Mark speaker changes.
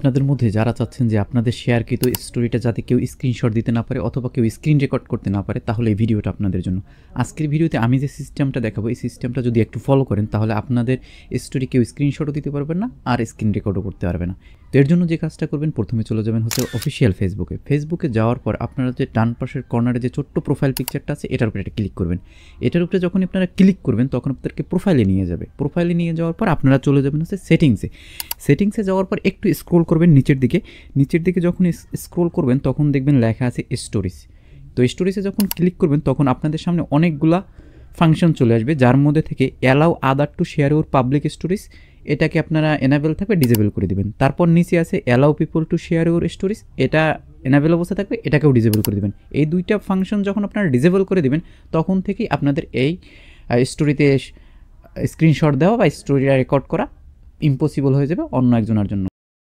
Speaker 1: আপনাদের মধ্যে যারা চাচ্ছেন যে আপনাদের শেয়ারকৃত স্টোরিটা যাতে কেউ স্ক্রিনশট দিতে না পারে অথবা কেউ স্ক্রিন রেকর্ড করতে না পারে, তাহলে এই ভিডিওটা আপনাদের জন্য। আজকের ভিডিওতে আমি যে সিস্টেমটা দেখাবো, এই সিস্টেমটা যদি একটু ফলো করেন তাহলে আপনাদের স্টোরি কেউ স্ক্রিনশটও দিতে পারবেন না আর স্ক্রিন রেকর্ডও করতে পারবে না। তো এর জন্য যে কাজটা করবেন, প্রথমে চলে যাবেন হচ্ছে অফিসিয়াল ফেসবুকে যাওয়ার পর আপনারা যে ডান পাশের কর্নারে যে ছোট্ট প্রোফাইল পিকচারটা আছে এটার উপরে একটা ক্লিক করবেন। এটার উপরে যখন আপনারা ক্লিক করবেন তখন আপনাদেরকে প্রোফাইলে নিয়ে যাবে। প্রোফাইলে নিয়ে যাওয়ার পর আপনারা চলে যাবেন হচ্ছে সেটিংসে যাওয়ার পর একটু স্ক্রোল করবেন নিচের দিকে যখন স্ক্রোল করবেন তখন দেখবেন লেখা আছে স্টোরিজ। তো স্টোরিজে যখন ক্লিক করবেন তখন আপনাদের সামনে অনেকগুলা ফাংশন চলে আসবে, যার মধ্যে থেকে allow other to share your public stories, এটাকে আপনারা এনাবেল থাকবে ডিজেবল করে দিবেন। তারপর নিচে আছে allow people to share your stories, এটা এনাবেল অবস্থা থাকবে, এটাকেও ডিজেবল করে দিবেন। এই দুইটা ফাংশন যখন আপনারা ডিজেবল করে দিবেন তখন থেকেই আপনাদের এই স্টোরিতে স্ক্রিনশট দেওয়া বা স্টোরিটা রেকর্ড করা ইম্পসিবল হয়ে যাবে অন্য একজনের জন্য।